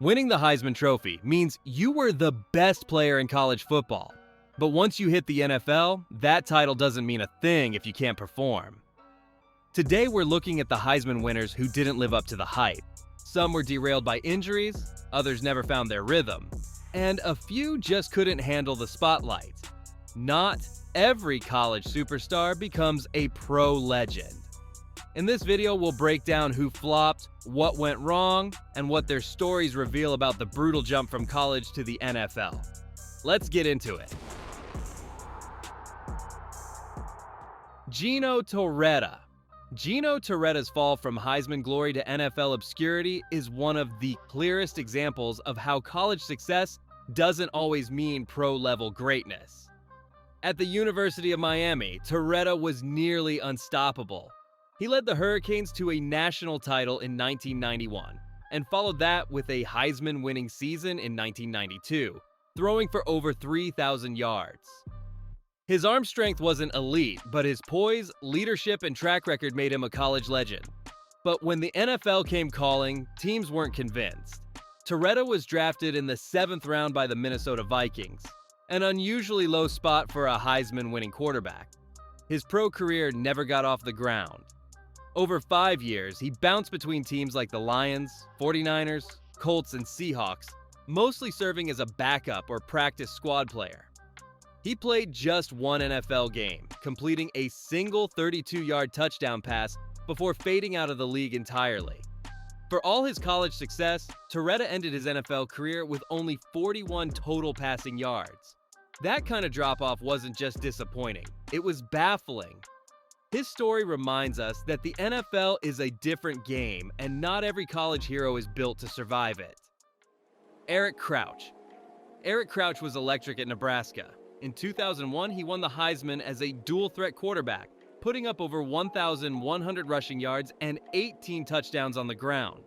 Winning the Heisman Trophy means you were the best player in college football. But once you hit the NFL, that title doesn't mean a thing if you can't perform. Today we're looking at the Heisman winners who didn't live up to the hype. Some were derailed by injuries, others never found their rhythm, and a few just couldn't handle the spotlight. Not every college superstar becomes a pro legend. In this video, we'll break down who flopped, what went wrong, and what their stories reveal about the brutal jump from college to the NFL. Let's get into it. Gino Torretta. Gino Torretta's fall from Heisman glory to NFL obscurity is one of the clearest examples of how college success doesn't always mean pro-level greatness. At the University of Miami, Torretta was nearly unstoppable. He led the Hurricanes to a national title in 1991 and followed that with a Heisman-winning season in 1992, throwing for over 3,000 yards. His arm strength wasn't elite, but his poise, leadership, and track record made him a college legend. But when the NFL came calling, teams weren't convinced. Torretta was drafted in the 7th round by the Minnesota Vikings, an unusually low spot for a Heisman-winning quarterback. His pro career never got off the ground. Over 5 years, he bounced between teams like the Lions, 49ers, Colts, and Seahawks, mostly serving as a backup or practice squad player. He played just one NFL game, completing a single 32-yard touchdown pass before fading out of the league entirely. For all his college success, Torretta ended his NFL career with only 41 total passing yards. That kind of drop-off wasn't just disappointing, it was baffling. His story reminds us that the NFL is a different game, and not every college hero is built to survive it. Eric Crouch. Eric Crouch was electric at Nebraska. In 2001, he won the Heisman as a dual-threat quarterback, putting up over 1,100 rushing yards and 18 touchdowns on the ground.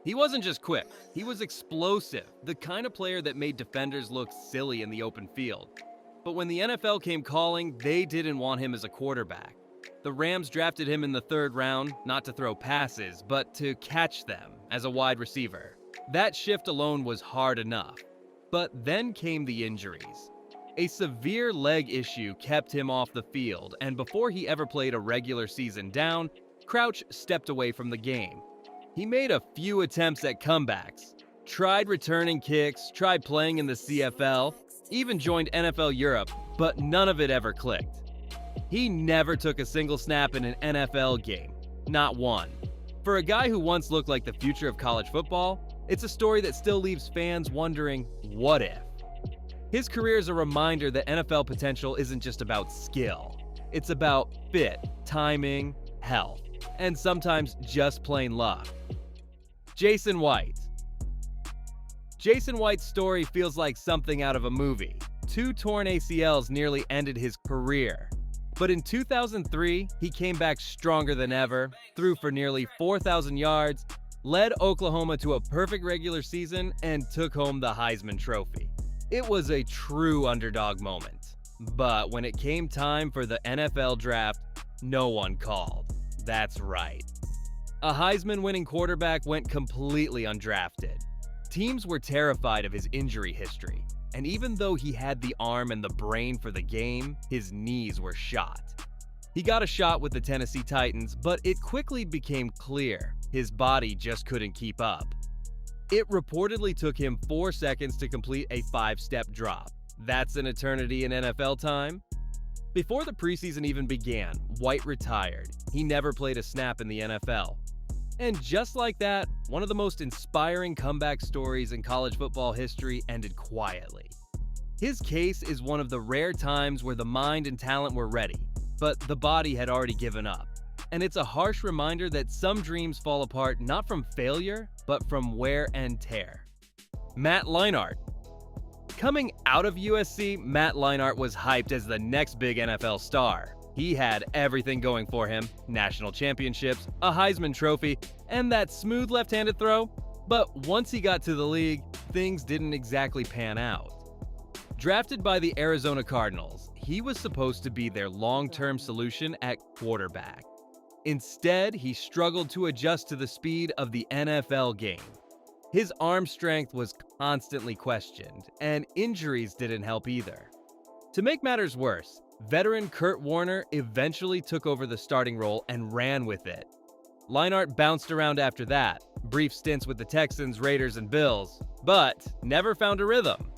He wasn't just quick, he was explosive, the kind of player that made defenders look silly in the open field. But when the NFL came calling, they didn't want him as a quarterback. The Rams drafted him in the 3rd round, not to throw passes, but to catch them as a wide receiver. That shift alone was hard enough. But then came the injuries. A severe leg issue kept him off the field, and before he ever played a regular season down, Crouch stepped away from the game. He made a few attempts at comebacks, tried returning kicks, tried playing in the CFL, even joined NFL Europe, but none of it ever clicked. He never took a single snap in an NFL game, not one. For a guy who once looked like the future of college football, it's a story that still leaves fans wondering, what if? His career is a reminder that NFL potential isn't just about skill. It's about fit, timing, health, and sometimes just plain luck. Jason White. Jason White's story feels like something out of a movie. 2 torn ACLs nearly ended his career. But in 2003, he came back stronger than ever, threw for nearly 4,000 yards, led Oklahoma to a perfect regular season, and took home the Heisman Trophy. It was a true underdog moment. But when it came time for the NFL draft, no one called. That's right. A Heisman-winning quarterback went completely undrafted. Teams were terrified of his injury history. And even though he had the arm and the brain for the game, his knees were shot. He got a shot with the Tennessee Titans, but it quickly became clear his body just couldn't keep up. It reportedly took him 4 seconds to complete a 5-step drop. That's an eternity in NFL time. Before the preseason even began, White retired. He never played a snap in the NFL. And just like that, one of the most inspiring comeback stories in college football history ended quietly. His case is one of the rare times where the mind and talent were ready, but the body had already given up. And it's a harsh reminder that some dreams fall apart not from failure, but from wear and tear. Matt Linard. Coming out of USC, Matt Linard was hyped as the next big NFL star. He had everything going for him: national championships, a Heisman Trophy, and that smooth left-handed throw. But once he got to the league, things didn't exactly pan out. Drafted by the Arizona Cardinals, he was supposed to be their long-term solution at quarterback. Instead, he struggled to adjust to the speed of the NFL game. His arm strength was constantly questioned, and injuries didn't help either. To make matters worse, veteran Kurt Warner eventually took over the starting role and ran with it. Linard bounced around after that, brief stints with the Texans, Raiders, and Bills, but never found a rhythm.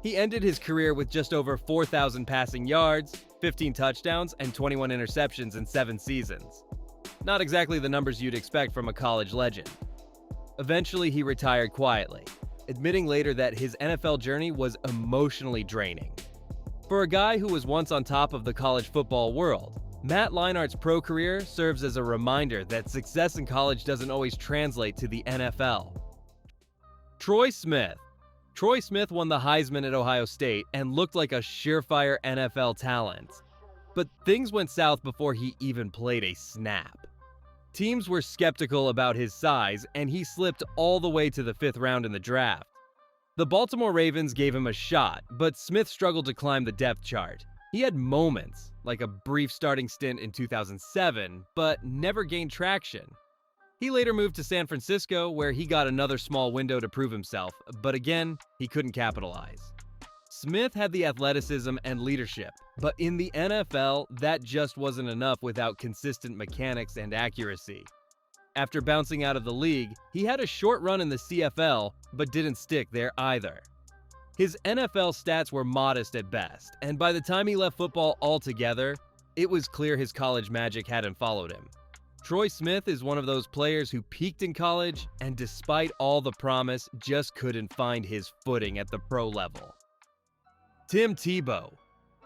He ended his career with just over 4,000 passing yards, 15 touchdowns, and 21 interceptions in 7 seasons. Not exactly the numbers you'd expect from a college legend. Eventually, he retired quietly, admitting later that his NFL journey was emotionally draining. For a guy who was once on top of the college football world, Matt Linard's pro career serves as a reminder that success in college doesn't always translate to the NFL. Troy Smith. Troy Smith won the Heisman at Ohio State and looked like a surefire NFL talent. But things went south before he even played a snap. Teams were skeptical about his size, and he slipped all the way to the 5th round in the draft. The Baltimore Ravens gave him a shot, but Smith struggled to climb the depth chart. He had moments, like a brief starting stint in 2007, but never gained traction. He later moved to San Francisco, where he got another small window to prove himself, but again, he couldn't capitalize. Smith had the athleticism and leadership, but in the NFL, that just wasn't enough without consistent mechanics and accuracy. After bouncing out of the league, he had a short run in the CFL, but didn't stick there either. His NFL stats were modest at best, and by the time he left football altogether, it was clear his college magic hadn't followed him. Troy Smith is one of those players who peaked in college and despite all the promise, just couldn't find his footing at the pro level. Tim Tebow.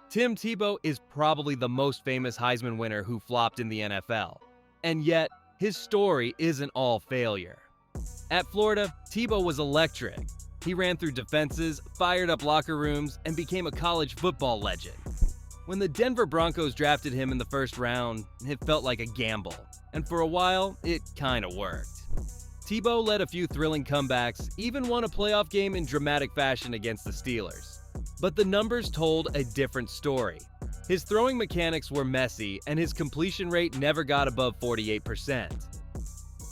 Tim Tebow is probably the most famous Heisman winner who flopped in the NFL. And yet, his story isn't all failure. At Florida, Tebow was electric. He ran through defenses, fired up locker rooms, and became a college football legend. When the Denver Broncos drafted him in the 1st round, it felt like a gamble. And for a while, it kinda worked. Tebow led a few thrilling comebacks, even won a playoff game in dramatic fashion against the Steelers. But the numbers told a different story. His throwing mechanics were messy, and his completion rate never got above 48%.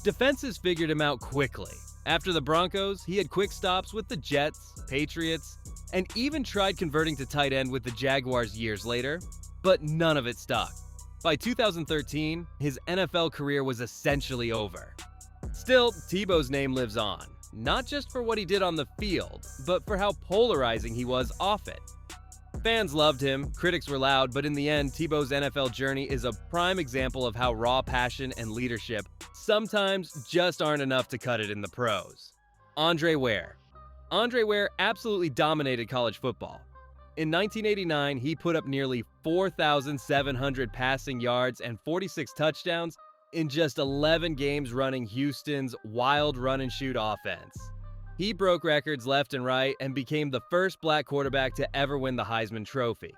Defenses figured him out quickly. After the Broncos, he had quick stops with the Jets, Patriots, and even tried converting to tight end with the Jaguars years later, but none of it stuck. By 2013, his NFL career was essentially over. Still, Tebow's name lives on, not just for what he did on the field, but for how polarizing he was off it. Fans loved him, critics were loud, but in the end, Tebow's NFL journey is a prime example of how raw passion and leadership sometimes just aren't enough to cut it in the pros. Andre Ware. Andre Ware absolutely dominated college football. In 1989, he put up nearly 4,700 passing yards and 46 touchdowns in just 11 games running Houston's wild run-and-shoot offense. He broke records left and right and became the first black quarterback to ever win the Heisman Trophy.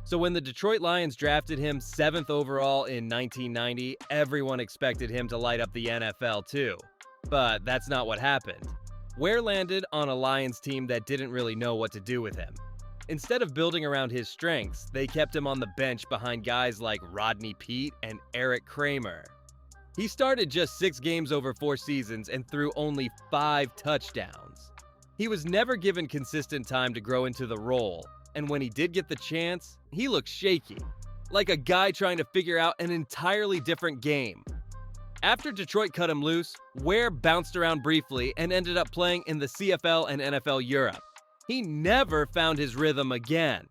So when the Detroit Lions drafted him 7th overall in 1990, everyone expected him to light up the NFL too. But that's not what happened. Ware landed on a Lions team that didn't really know what to do with him. Instead of building around his strengths, they kept him on the bench behind guys like Rodney Peete and Eric Kramer. He started just 6 games over 4 seasons and threw only 5 touchdowns. He was never given consistent time to grow into the role, and when he did get the chance, he looked shaky, like a guy trying to figure out an entirely different game. After Detroit cut him loose, Ware bounced around briefly and ended up playing in the CFL and NFL Europe. He never found his rhythm again.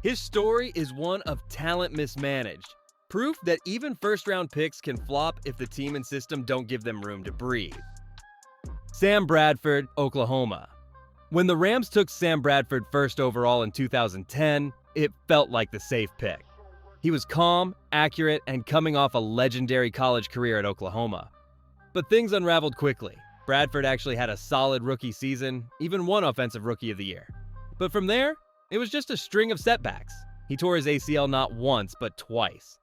His story is one of talent mismanaged. Proof that even first-round picks can flop if the team and system don't give them room to breathe. Sam Bradford, Oklahoma. When the Rams took Sam Bradford 1st overall in 2010, it felt like the safe pick. He was calm, accurate, and coming off a legendary college career at Oklahoma. But things unraveled quickly. Bradford actually had a solid rookie season, even won Offensive Rookie of the Year. But from there, it was just a string of setbacks. He tore his ACL not once, but twice.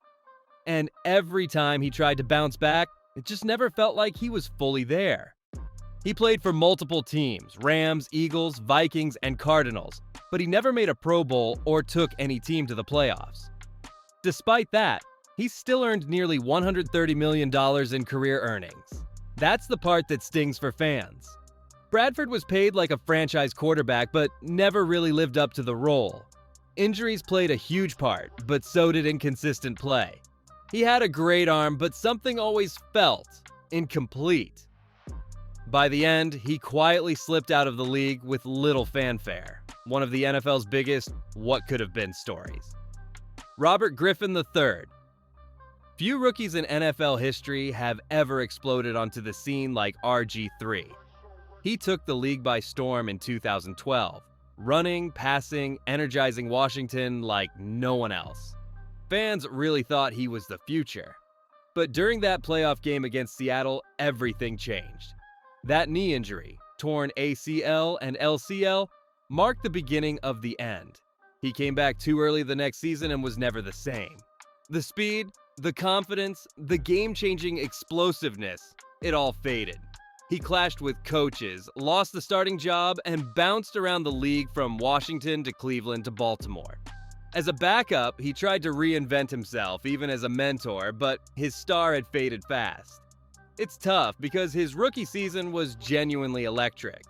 And every time he tried to bounce back, it just never felt like he was fully there. He played for multiple teams, Rams, Eagles, Vikings, and Cardinals, but he never made a Pro Bowl or took any team to the playoffs. Despite that, he still earned nearly $130 million in career earnings. That's the part that stings for fans. Bradford was paid like a franchise quarterback, but never really lived up to the role. Injuries played a huge part, but so did inconsistent play. He had a great arm, but something always felt incomplete. By the end, he quietly slipped out of the league with little fanfare, one of the NFL's biggest what could have been stories. Robert Griffin III. Few rookies in NFL history have ever exploded onto the scene like RG3. He took the league by storm in 2012, running, passing, energizing Washington like no one else. Fans really thought he was the future. But during that playoff game against Seattle, everything changed. That knee injury, torn ACL and LCL, marked the beginning of the end. He came back too early the next season and was never the same. The speed, the confidence, the game-changing explosiveness, it all faded. He clashed with coaches, lost the starting job, and bounced around the league from Washington to Cleveland to Baltimore. As a backup, he tried to reinvent himself, even as a mentor, but his star had faded fast. It's tough because his rookie season was genuinely electric.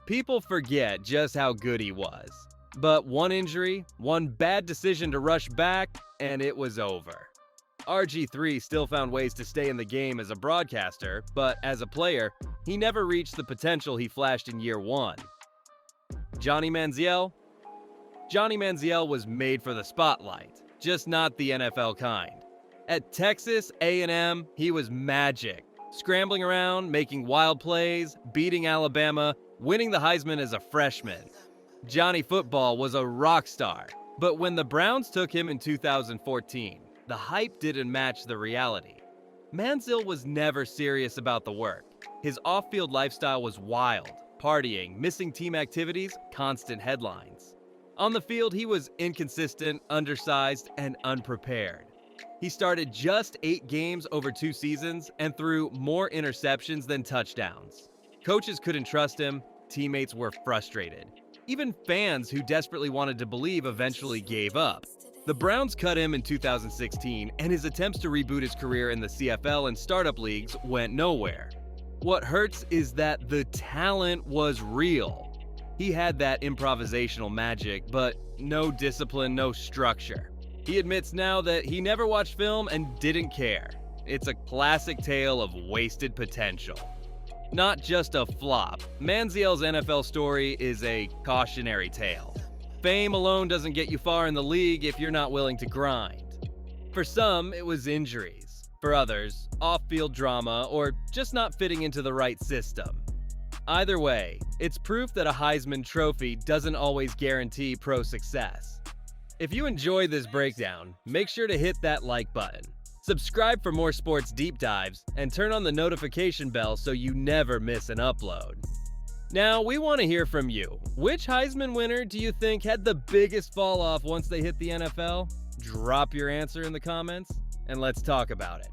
People forget just how good he was. But one injury, one bad decision to rush back, and it was over. RG3 still found ways to stay in the game as a broadcaster, but as a player, he never reached the potential he flashed in year one. Johnny Manziel? Johnny Manziel was made for the spotlight, just not the NFL kind. At Texas A&M, he was magic, scrambling around, making wild plays, beating Alabama, winning the Heisman as a freshman. Johnny Football was a rock star, but when the Browns took him in 2014, the hype didn't match the reality. Manziel was never serious about the work. His off-field lifestyle was wild, partying, missing team activities, constant headlines. On the field, he was inconsistent, undersized, and unprepared. He started just 8 games over 2 seasons and threw more interceptions than touchdowns. Coaches couldn't trust him, teammates were frustrated. Even fans who desperately wanted to believe eventually gave up. The Browns cut him in 2016, and his attempts to reboot his career in the CFL and startup leagues went nowhere. What hurts is that the talent was real. He had that improvisational magic, but no discipline, no structure. He admits now that he never watched film and didn't care. It's a classic tale of wasted potential. Not just a flop, Manziel's NFL story is a cautionary tale. Fame alone doesn't get you far in the league if you're not willing to grind. For some, it was injuries. For others, off-field drama or just not fitting into the right system. Either way, it's proof that a Heisman Trophy doesn't always guarantee pro success. If you enjoyed this breakdown, make sure to hit that like button. Subscribe for more sports deep dives, and turn on the notification bell so you never miss an upload. Now, we want to hear from you. Which Heisman winner do you think had the biggest fall off once they hit the NFL? Drop your answer in the comments, and let's talk about it.